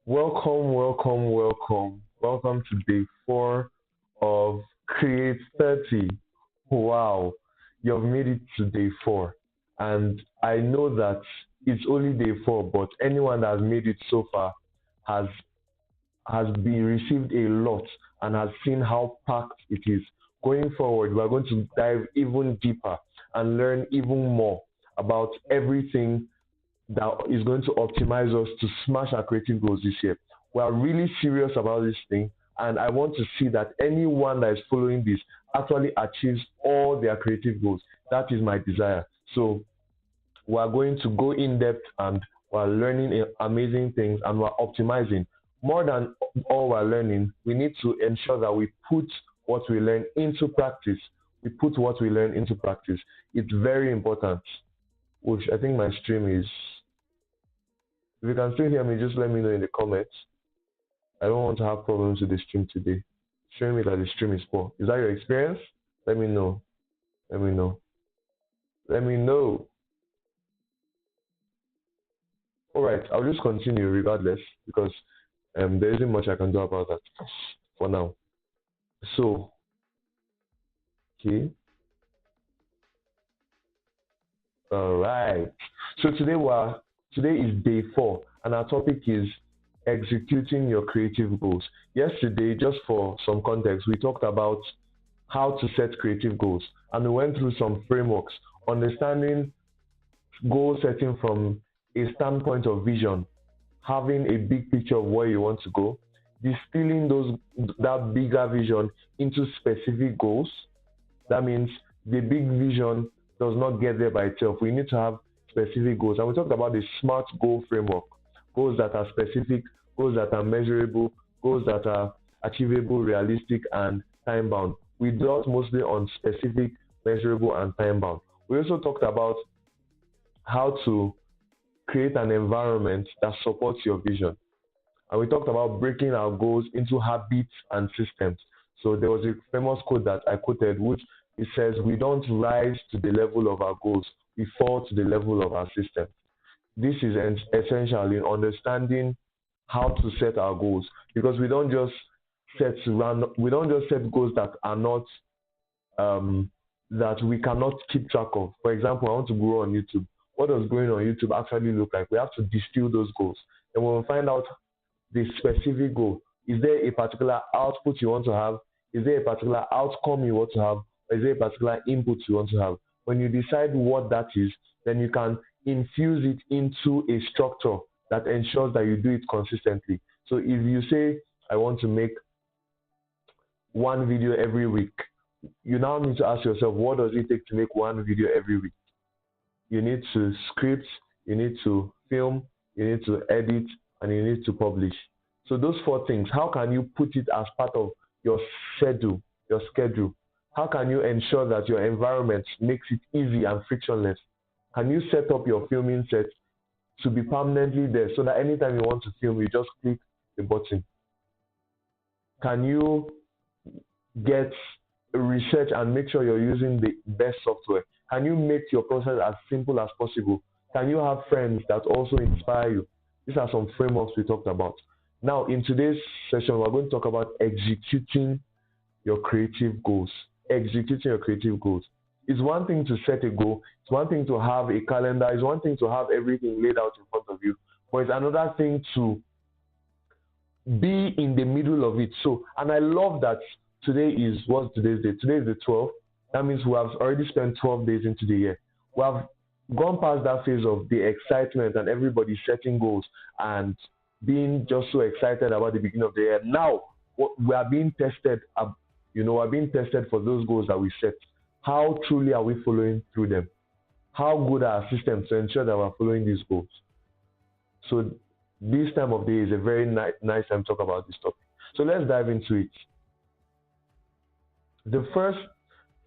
Welcome, welcome, welcome. Welcome to day 4 of Create 30. Wow, you've made it to day 4. And I know that it's only day 4, but anyone that has made it so far has been received a lot and has seen how packed it is. Going forward, we are going to dive even deeper and learn even more about everything that is going to optimize us to smash our creative goals this year. We are really serious about this thing, and I want to see that anyone that is following this actually achieves all their creative goals. That is my desire. So we are going to go in depth and we're learning amazing things and we're optimizing. More than all we're learning, we need to ensure that we put what we learn into practice. We put what we learn into practice. It's very important. Which I think my stream is. If you can still hear me, just let me know in the comments. I don't want to have problems with the stream today. Showing me that the stream is poor. Is that your experience? Let me know. Let me know. Let me know. Alright, I'll just continue regardless because there isn't much I can do about that for now. So, okay. Alright. So today is day 4 and our topic is executing your creative goals. Yesterday, just for some context, we talked about how to set creative goals and we went through some frameworks, understanding goal setting from a standpoint of vision, having a big picture of where you want to go, distilling that bigger vision into specific goals. That means the big vision does not get there by itself. We need to have specific goals. And we talked about the SMART goal framework. Goals that are specific, goals that are measurable, goals that are achievable, realistic, and time-bound. We dwelt mostly on specific, measurable, and time-bound. We also talked about how to create an environment that supports your vision. And we talked about breaking our goals into habits and systems. So there was a famous quote that I quoted, which it says, we don't rise to the level of our goals, we fall to the level of our system. This is essential in understanding how to set our goals, because we don't just set goals that are not that we cannot keep track of. For example, I want to grow on YouTube. What does growing on YouTube actually look like? We have to distill those goals. And when we find out the specific goal, is there a particular output you want to have? Is there a particular outcome you want to have? Or is there a particular input you want to have? When you decide what that is, then you can infuse it into a structure that ensures that you do it consistently. So if you say, I want to make one video every week, you now need to ask yourself, what does it take to make one video every week? You need to script, you need to film, you need to edit, and you need to publish. So those 4 things, how can you put it as part of your schedule? How can you ensure that your environment makes it easy and frictionless? Can you set up your filming set to be permanently there so that anytime you want to film, you just click the button? Can you get research and make sure you're using the best software? Can you make your process as simple as possible? Can you have friends that also inspire you? These are some frameworks we talked about. Now, in today's session, we're going to talk about executing your creative goals. Executing your creative goals. It's one thing to set a goal. It's one thing to have a calendar. It's one thing to have everything laid out in front of you. But it's another thing to be in the middle of it. So, and I love that today is, what's today's date? Today is the 12th. That means we have already spent 12 days into the year. We have gone past that phase of the excitement and everybody setting goals and being just so excited about the beginning of the year. Now, we are being tested, we're being tested for those goals that we set. How truly are we following through them? How good are our systems to ensure that we're following these goals? So this time of day is a very nice time to talk about this topic. So let's dive into it. The first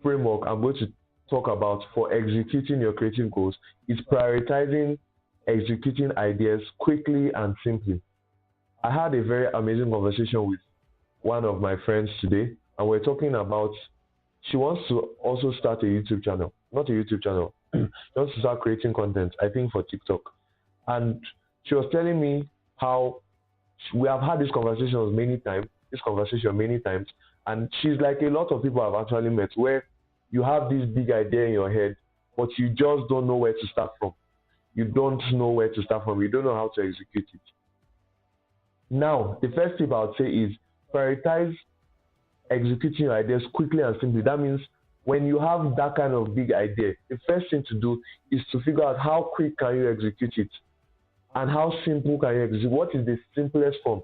framework I'm going to talk about for executing your creative goals is prioritizing executing ideas quickly and simply. I had a very amazing conversation with one of my friends today, and we're talking about, she wants to also start a YouTube channel. Not a YouTube channel. She wants to start creating content, I think for TikTok. And she was telling me how we have had this conversation many times, and she's like a lot of people I've actually met, where you have this big idea in your head, but you just don't know where to start from. You don't know where to start from. You don't know how to execute it. Now, the first tip I would say is prioritize executing your ideas quickly and simply. That means when you have that kind of big idea, the first thing to do is to figure out how quick can you execute it and how simple can you execute. What is the simplest form?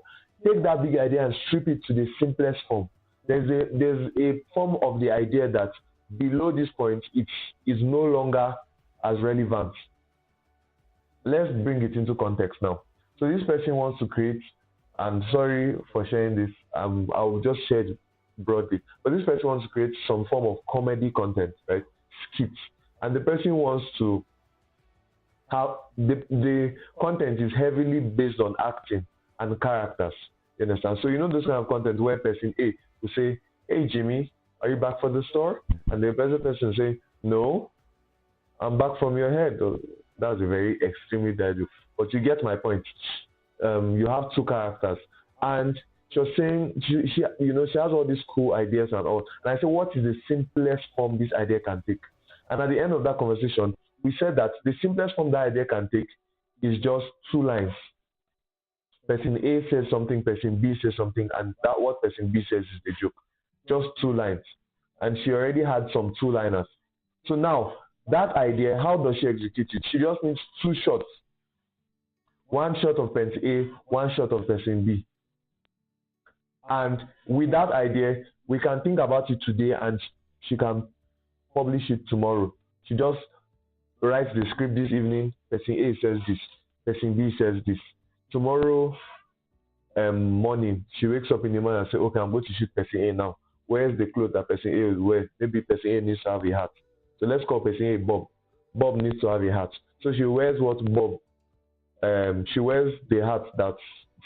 Take that big idea and strip it to the simplest form. There's a form of the idea that below this point it is no longer as relevant. Let's bring it into context now. So this person wants to create, I'm sorry for sharing this, I'll just share it broadly, but this person wants to create some form of comedy content, right? Skits. And the person wants to have, the content is heavily based on acting and characters, you understand? So you know this kind of content where person A will say, hey Jimmy, are you back for the store? And the other person say, no, I'm back from your head. That's a very extremely dialogue, but you get my point. You have two characters, and she was saying she has all these cool ideas and all. And I said, what is the simplest form this idea can take? And at the end of that conversation, we said that the simplest form that idea can take is just 2 lines. Person A says something, person B says something, and that what person B says is the joke. Just 2 lines. And she already had some 2-liners. So now, that idea, how does she execute it? She just needs 2 shots. 1 shot of person A, 1 shot of person B. And with that idea, we can think about it today and she can publish it tomorrow. She just writes the script this evening. Person A says this. Person B says this. Tomorrow morning, she wakes up in the morning and says, okay, I'm going to shoot person A now. Where's the clothes that person A will wear? Maybe person A needs to have a hat. So let's call person A Bob. Bob needs to have a hat. So she wears what Bob, she wears the hat that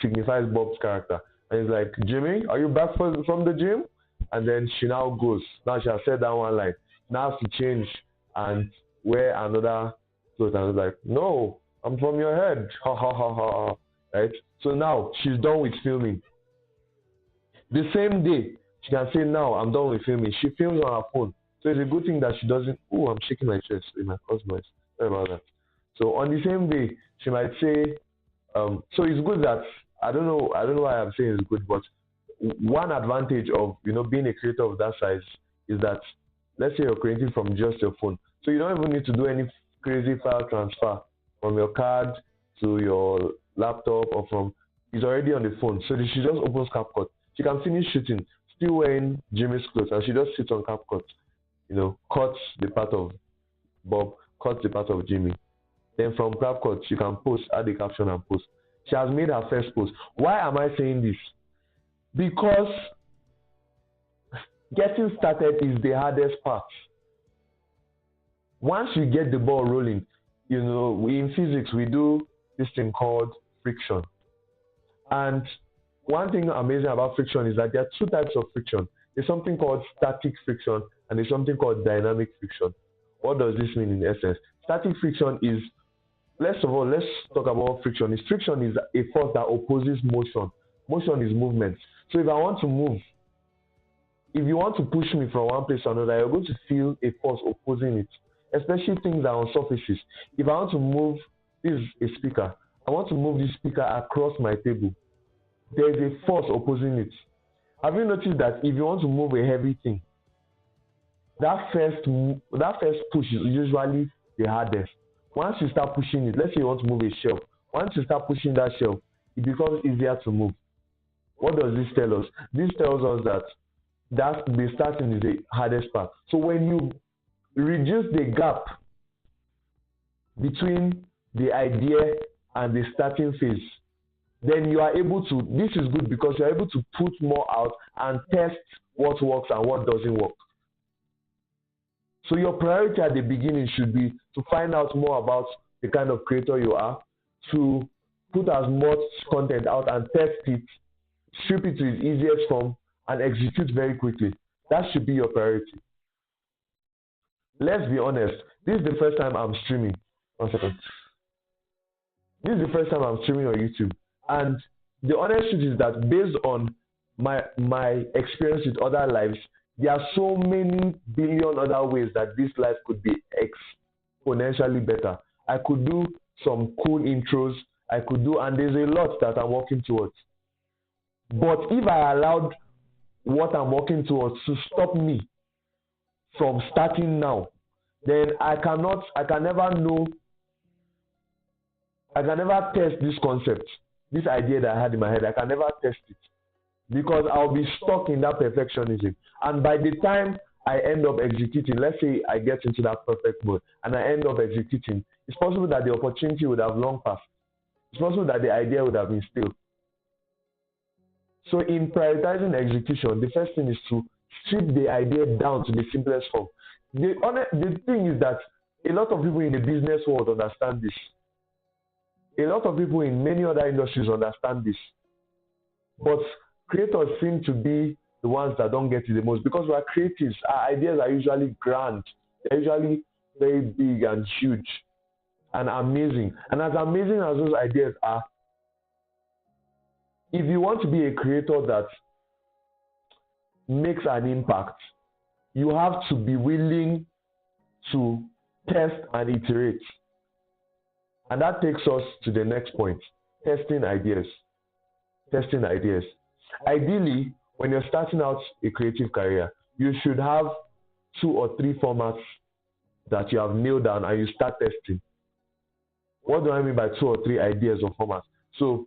signifies Bob's character. And it's like, Jimmy, are you back from the gym? And then she now goes. Now she has said that one line. Now has to change and wear another clothes. And it's like, no, I'm from your head. Ha ha ha ha. Right? So now she's done with filming. The same day, she can say, now I'm done with filming. She films on her phone. So it's a good thing that she doesn't, oh, I'm shaking my chest in my cause noise. Sorry about that. So on the same day, she might say, so it's good that, I don't know why I'm saying it's good, but one advantage of, being a creator of that size is that, let's say you're creating from just your phone. So you don't even need to do any crazy file transfer from your card to your laptop or from, it's already on the phone. So she just opens CapCut. She can finish shooting, still wearing Jimmy's clothes, and she just sits on CapCut. Cuts the part of Bob, cuts the part of Jimmy. Then from CapCut, she can post, add a caption and post. She has made her first post. Why am I saying this? Because getting started is the hardest part. Once you get the ball rolling, in physics, we do this thing called friction. And one thing amazing about friction is that there are 2 types of friction. There's something called static friction and there's something called dynamic friction. What does this mean in essence? Static friction is, First of all, let's talk about what friction is. Friction is a force that opposes motion. Motion is movement. So if I want to move, if you want to push me from one place to another, you're going to feel a force opposing it, especially things that are on surfaces. If I want to move, this is a speaker. I want to move this speaker across my table. There is a force opposing it. Have you noticed that if you want to move a heavy thing, that first push is usually the hardest. Once you start pushing it, let's say you want to move a shelf. Once you start pushing that shelf, it becomes easier to move. What does this tell us? This tells us that the starting is the hardest part. So when you reduce the gap between the idea and the starting phase, then you are able to, this is good because you are able to put more out and test what works and what doesn't work. So your priority at the beginning should be to find out more about the kind of creator you are, to put as much content out and test it, strip it to its easiest form, and execute very quickly. That should be your priority. Let's be honest, this is the first time I'm streaming. 1 second. This is the first time I'm streaming on YouTube. And the honest truth is that based on my experience with other lives, there are so many billion other ways that this life could be exponentially better. I could do some cool intros, and there's a lot that I'm working towards. But if I allowed what I'm working towards to stop me from starting now, then I can never test this concept, this idea that I had in my head. I can never test it because I'll be stuck in that perfectionism. And by the time I end up executing, let's say I get into that perfect mode and I end up executing, it's possible that the opportunity would have long passed. It's possible that the idea would have been stale. So in prioritizing execution, the first thing is to strip the idea down to the simplest form. The thing is that a lot of people in the business world understand this. A lot of people in many other industries understand this. But creators seem to be the ones that don't get it the most because we are creatives. Our ideas are usually grand. They're usually very big and huge and amazing. And as amazing as those ideas are, if you want to be a creator that makes an impact, you have to be willing to test and iterate. And that takes us to the next point, testing ideas. Testing ideas. Ideally, when you're starting out a creative career, you should have 2 or 3 formats that you have nailed down and you start testing. What do I mean by 2 or 3 ideas or formats? So,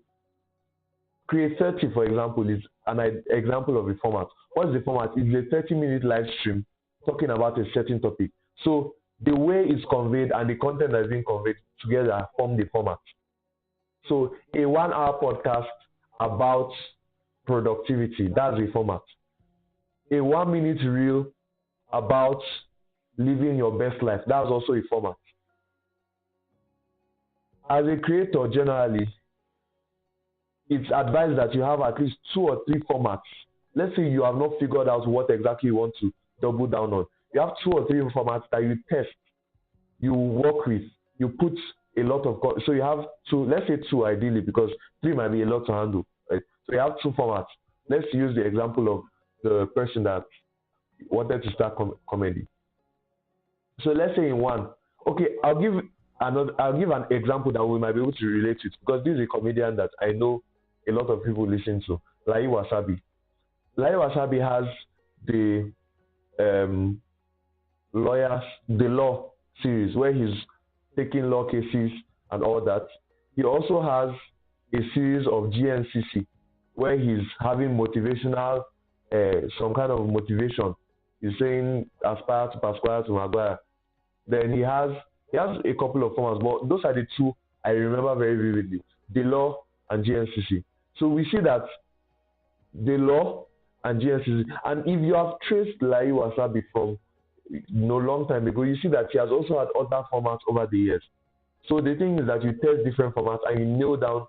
Kreate, for example, is an example of a format. What's the format? It's a 30-minute live stream talking about a certain topic. So, the way it's conveyed and the content that's being conveyed together form the format. So, a 1-hour podcast about productivity, that's a format. A 1-minute reel about living your best life, that's also a format. As a creator, generally, it's advised that you have at least 2 or 3 formats. Let's say you have not figured out what exactly you want to double down on. You have 2 or 3 formats that you test, you work with, you put a lot of, so you have 2, let's say 2 ideally, because 3 might be a lot to handle, right? So you have 2 formats. Let's use the example of the person that wanted to start comedy. So let's say in one, okay, I'll give an example that we might be able to relate to, because this is a comedian that I know a lot of people listen to, Lai Wasabi. Lai Wasabi has the law series where he's taking law cases and all that. He also has a series of GNCC where he's having motivational, some kind of motivation. He's saying aspire to Pasquale to Maguire. Then he has a couple of formats, but those are the 2 I remember very vividly: the law and GNCC. So we see that the law and GNCC, and if you have traced Lai Wasabi from no long time ago, you see that he has also had other formats over the years. So the thing is that you test different formats and you nail down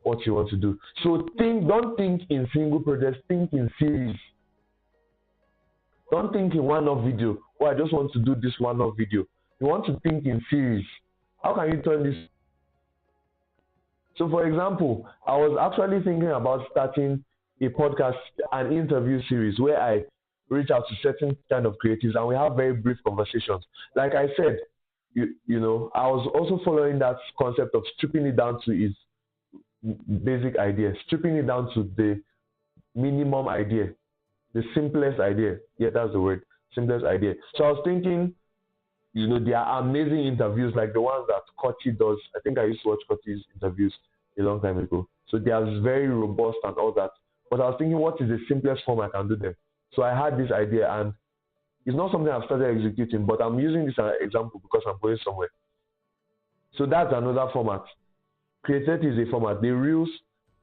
what you want to do. So don't think in single projects, think in series. Don't think in one-off video. Oh, I just want to do this one-off video. You want to think in series. How can you turn this So, for example, I was actually thinking about starting a podcast, an interview series where I reach out to certain kind of creatives and we have very brief conversations. Like I said, I was also following that concept of stripping it down to its basic idea, stripping it down to the minimum idea, the simplest idea. Yeah, that's the word, simplest idea. So I was thinking, there are amazing interviews like the ones that Kreate does. I think I used to watch Kreate's interviews a long time ago. So they are very robust and all that. But I was thinking, what is the simplest form I can do them? So I had this idea, and it's not something I've started executing, but I'm using this as an example because I'm going somewhere. So that's another format. Kreate is a format. The reels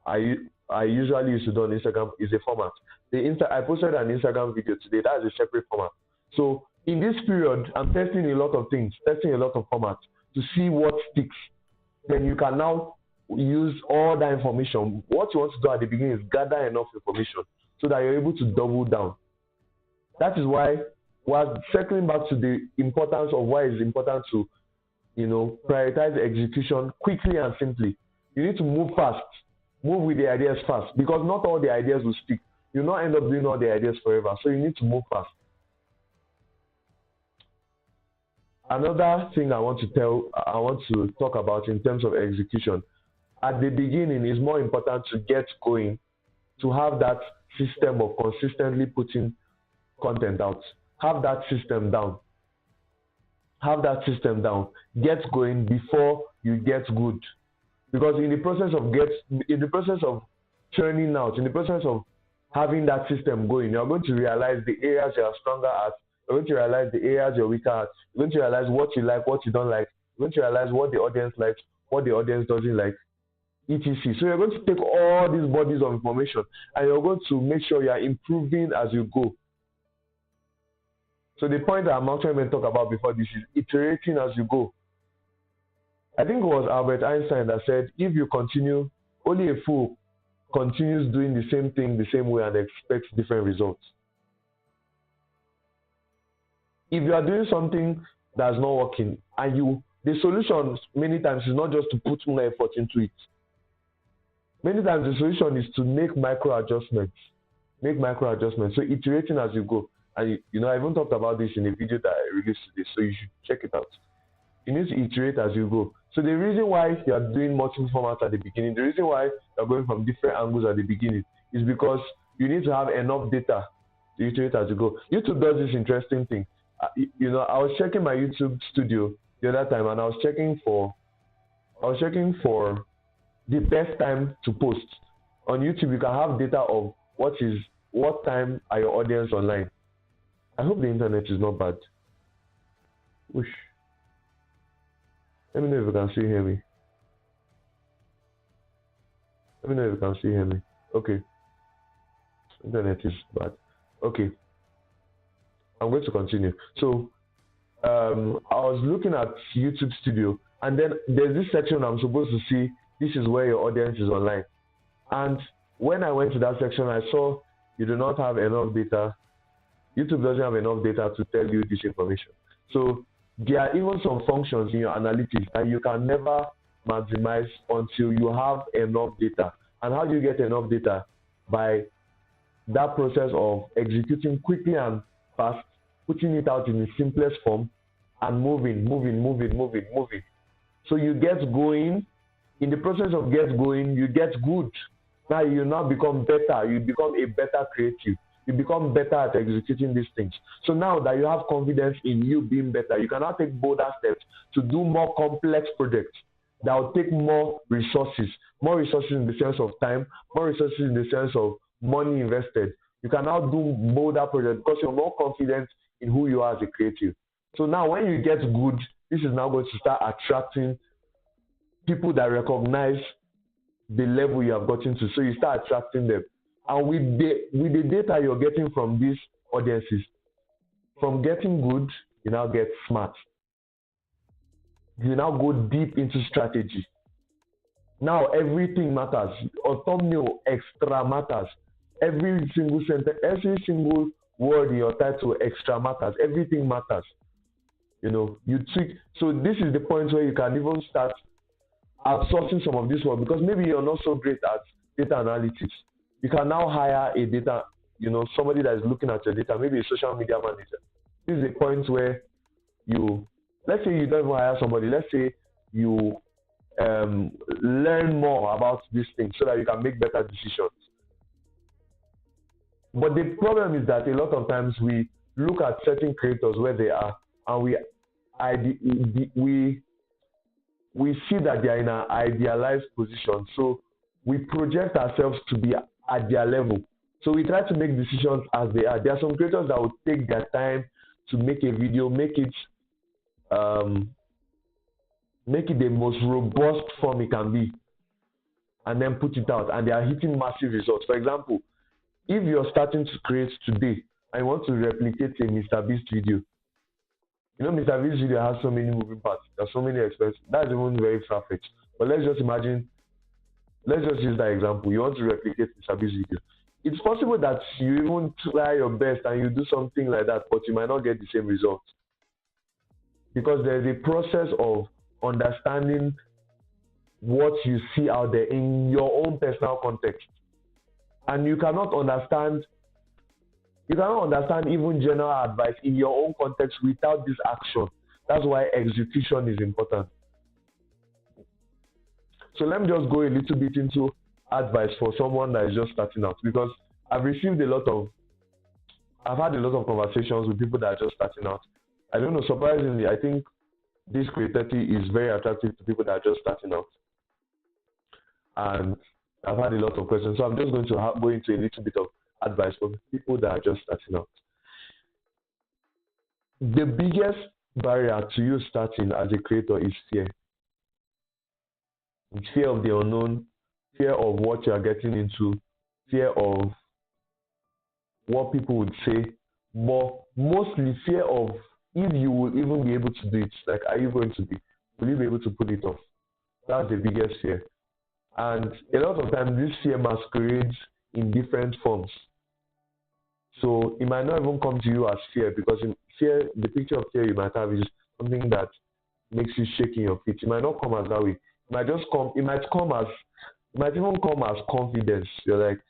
I usually used to do on Instagram is a format. I posted an Instagram video today. That's a separate format. So in this period, I'm testing a lot of things, testing a lot of formats to see what sticks. Then you can now use all that information. What you want to do at the beginning is gather enough information so that you're able to double down. That is why we're circling back to the importance of why it's important to, prioritize execution quickly and simply. You need to move fast, move with the ideas fast, because not all the ideas will stick. You'll not end up doing all the ideas forever, so you need to move fast. Another thing I want to talk about in terms of execution, at the beginning, is more important to get going, to have that system of consistently putting content out. Have that system down. Get going before you get good. Because in the process of churning out, in the process of having that system going, you're going to realize the areas you are stronger at. You're going to realize the areas you're weaker at. You're going to realize what you like, what you don't like. You're going to realize what the audience likes, what the audience doesn't like, etc. So you're going to take all these bodies of information and you're going to make sure you are improving as you go. So the point that I'm actually going to talk about before this is iterating as you go. I think it was Albert Einstein that said, if you continue, only a fool continues doing the same thing the same way and expects different results. If you are doing something that's not working, and the solution many times is not just to put more effort into it. Many times the solution is to make micro adjustments. So iterating as you go. And I even talked about this in a video that I released today, so you should check it out. You need to iterate as you go. So the reason why you are doing multiple formats at the beginning, the reason why you're going from different angles at the beginning is because you need to have enough data to iterate as you go. YouTube does this interesting thing. I was checking my YouTube studio the other time, and I was checking for the best time to post. On YouTube, you can have data of what time are your audience online. I hope the internet is not bad. Whoosh. Let me know if you can still hear me. Okay. Internet is bad. Okay. I'm going to continue. So, I was looking at YouTube Studio, and then there's this section I'm supposed to see. This is where your audience is online. And when I went to that section, I saw you do not have enough data. YouTube doesn't have enough data to tell you this information. So there are even some functions in your analytics that you can never maximize until you have enough data. And how do you get enough data? By that process of executing quickly and fast, putting it out in the simplest form, and moving. So you get going. In the process of get going, you get good. Now you now become better. You become a better creative. You become better at executing these things. So now that you have confidence in you being better, you can now take bolder steps to do more complex projects that will take more resources in the sense of time, more resources in the sense of money invested. You can now do bolder projects because you're more confident in who you are as a creative. So now when you get good, this is now going to start attracting people that recognize the level you have gotten to. So you start attracting them. And with the data you're getting from these audiences, from getting good, you now get smart. You now go deep into strategy. Now everything matters. Or thumbnail extra matters. Every single sentence, every single word in your title extra matters. Everything matters. You tweak. So this is the point where you can even start outsourcing some of this work, because maybe you're not so great at data analytics. You can now hire a data, somebody that is looking at your data, maybe a social media manager. This is a point where let's say you don't even hire somebody, let's say you learn more about this thing so that you can make better decisions. But the problem is that a lot of times we look at certain creators where they are, and we see that they are in an idealized position. So we project ourselves to be at their level. So we try to make decisions as they are. There are some creators that will take their time to make a video, make it the most robust form it can be, and then put it out, and they are hitting massive results. For example, if you're starting to create today and you want to replicate a Mr. Beast video, Mr. Beast video has so many moving parts, there's so many expenses, that's even very far-fetched. But let's just use that example. You want to replicate Mr. Beast video. It's possible that you even try your best and you do something like that, but you might not get the same results. Because there's a process of understanding what you see out there in your own personal context. And you cannot understand even general advice in your own context without this action. That's why execution is important. So let me just go a little bit into advice for someone that is just starting out, because I've had a lot of conversations with people that are just starting out. I don't know, surprisingly, I think this Kreate is very attractive to people that are just starting out. And I've had a lot of questions, so I'm just going to go into a little bit of advice for people that are just starting out. The biggest barrier to you starting as a creator is fear. Fear of the unknown, fear of what you are getting into, fear of what people would say, but mostly fear of if you will even be able to do it. Like, are you going to be? Will you be able to pull it off? That's the biggest fear. And a lot of times this fear masquerades in different forms. So it might not even come to you as fear, because in fear, the picture of fear you might have is something that makes you shake in your feet. It might not come as that way. It might even come as confidence. You're like,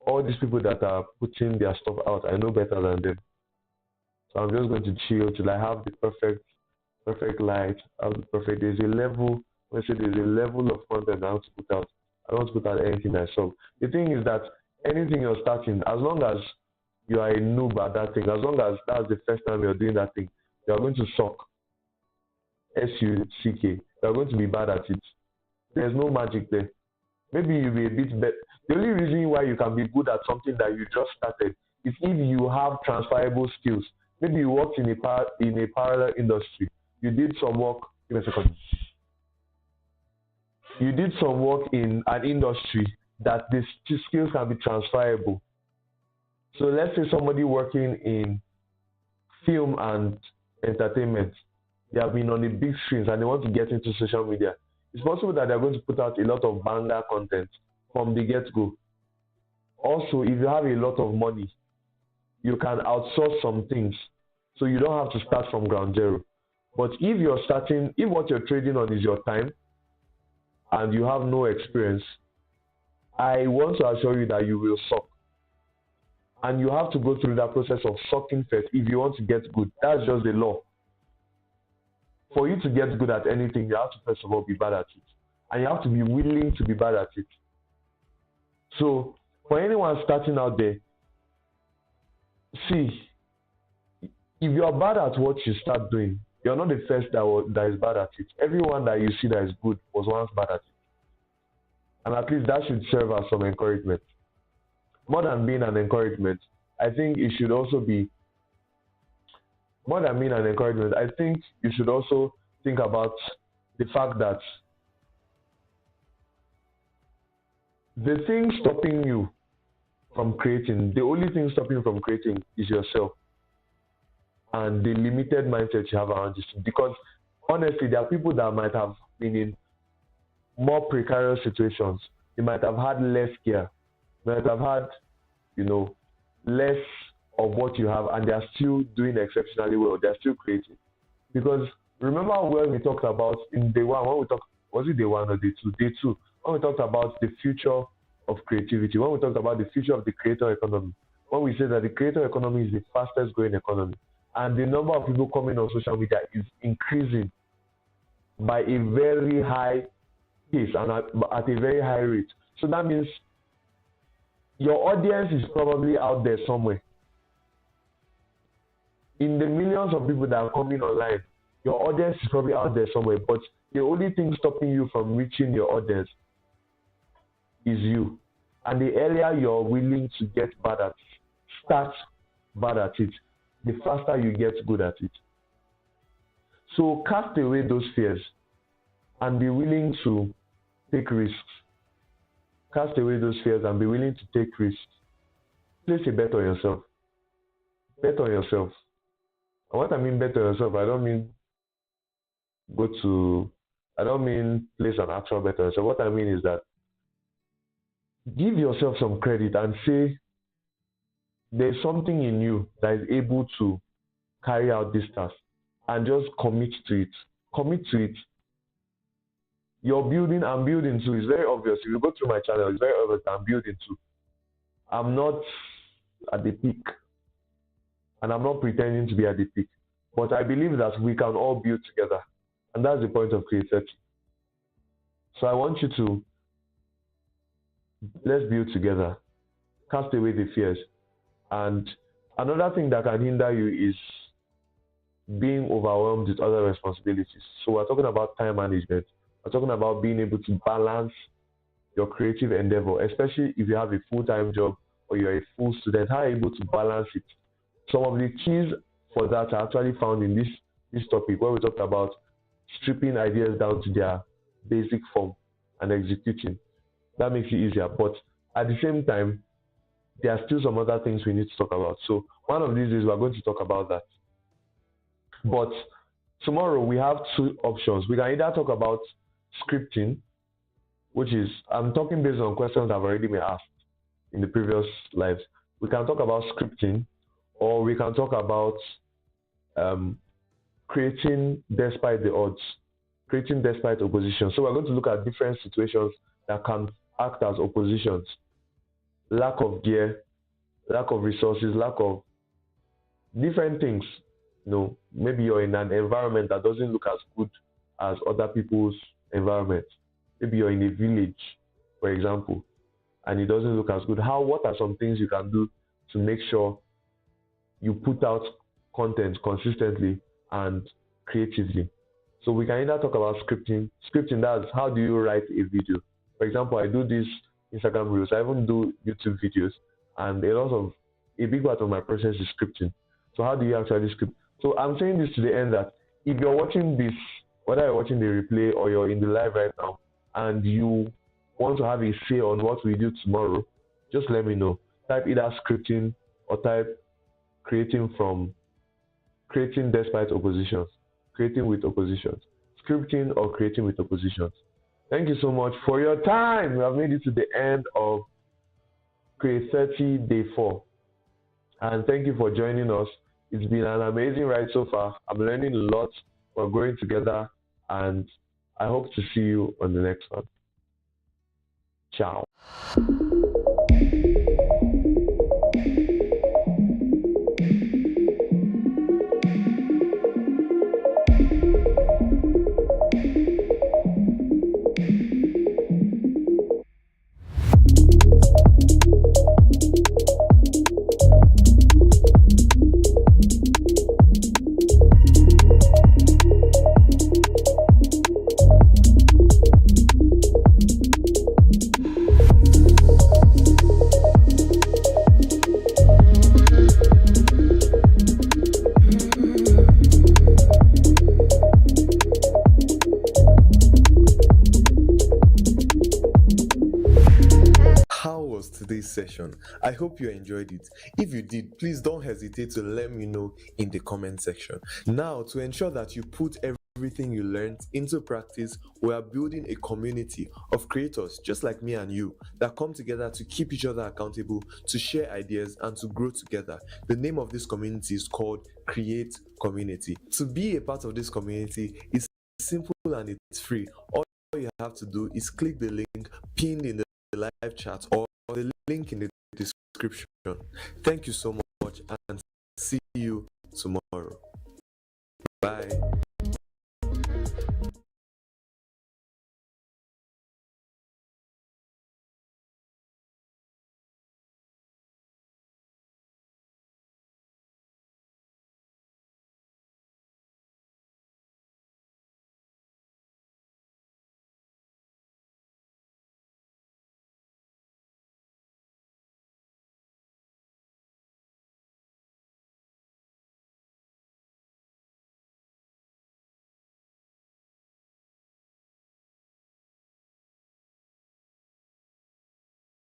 all these people that are putting their stuff out, I know better than them. So I'm just going to chill till I have the perfect light. There's a level. Let's say there's a level of content I want to put out. I don't want to put out anything I saw. The thing is that anything you're starting, as long as you are a noob at that thing, as long as that's the first time you're doing that thing, you're going to suck. S-U-C-K. You're going to be bad at it. There's no magic there. Maybe you'll be a bit better. The only reason why you can be good at something that you just started is if you have transferable skills. Maybe you worked in a parallel industry. You did some work. Give me a second. You did some work in an industry that the skills can be transferable. So let's say somebody working in film and entertainment, they have been on the big screens and they want to get into social media. It's possible that they're going to put out a lot of banger content from the get-go. Also, if you have a lot of money, you can outsource some things, so you don't have to start from ground zero. But if what you're trading on is your time, and you have no experience, I want to assure you that you will suck. And you have to go through that process of sucking first if you want to get good. That's just the law. For you to get good at anything, you have to first of all be bad at it. And you have to be willing to be bad at it. So, for anyone starting out there, see, if you are bad at what you start doing, you're not the first that is bad at it. Everyone that you see that is good was once bad at it. And at least that should serve as some encouragement. More than being an encouragement, I think it should also be, more than being an encouragement, I think you should also think about the fact that the thing stopping you from creating, the only thing stopping you from creating is yourself. And the limited mindset you have around this. Because honestly, there are people that might have been in more precarious situations. They might have had less care, might have had, less of what you have, and they are still doing exceptionally well. They're still creating. Because remember when we talked about in day one, was it day one or day two? Day two, when we talked about the future of creativity, when we talked about the future of the creator economy, when we say that the creator economy is the fastest growing economy, and the number of people coming on social media is increasing by a very high pace and at a very high rate. So that means your audience is probably out there somewhere. In the millions of people that are coming online, your audience is probably out there somewhere, but the only thing stopping you from reaching your audience is you. And the earlier you're willing to get bad at it, start bad at it, the faster you get good at it. So cast away those fears and be willing to take risks. Cast away those fears and be willing to take risks. Place a bet on yourself. Bet on yourself. And what I mean bet on yourself, I don't mean place an actual bet on yourself. What I mean is that give yourself some credit and say there's something in you that is able to carry out this task, and just commit to it. Commit to it. You're building, I'm building too. It's very obvious. If you go through my channel, it's very obvious I'm building too. I'm not at the peak, and I'm not pretending to be at the peak. But I believe that we can all build together, and that's the point of Kreate. So I want you to, let's build together. Cast away the fears. And another thing that can hinder you is being overwhelmed with other responsibilities. So we're talking about time management. We're talking about being able to balance your creative endeavor, especially if you have a full-time job or you're a full student. How are you able to balance it? Some of the keys for that are actually found in this topic, where we talked about stripping ideas down to their basic form and executing. That makes it easier. But at the same time, there are still some other things we need to talk about. So one of these days we're going to talk about that. But tomorrow we have two options. We can either talk about scripting, which is, I'm talking based on questions that have already been asked in the previous lives. We can talk about scripting, or we can talk about creating despite the odds, creating despite opposition. So we're going to look at different situations that can act as oppositions. Lack of gear, lack of resources, lack of different things. Maybe you're in an environment that doesn't look as good as other people's environment. Maybe you're in a village, for example, and it doesn't look as good. What are some things you can do to make sure you put out content consistently and creatively? So we can either talk about scripting. Scripting, that's how do you write a video. For example, I do this Instagram reels. I even do YouTube videos, and a big part of my process is scripting. So how do you actually script? So I'm saying this to the end that if you're watching this, whether you're watching the replay or you're in the live right now, and you want to have a say on what we do tomorrow, just let me know. Type either scripting or type creating despite oppositions, creating with oppositions, scripting or creating with oppositions. Thank you so much for your time. We have made it to the end of Kreate Day 4. And thank you for joining us. It's been an amazing ride so far. I'm learning a lot. We're growing together, and I hope to see you on the next one. Ciao. Today's session. I hope you enjoyed it. If you did, please don't hesitate to let me know in the comment section. Now, to ensure that you put everything you learned into practice, we are building a community of creators just like me and you that come together to keep each other accountable, to share ideas, and to grow together. The name of this community is called Kreate Community. To be a part of this community is simple and it's free. All you have to do is click the link pinned in the live chat or the link in the description. Thank you so much and see you tomorrow. Bye.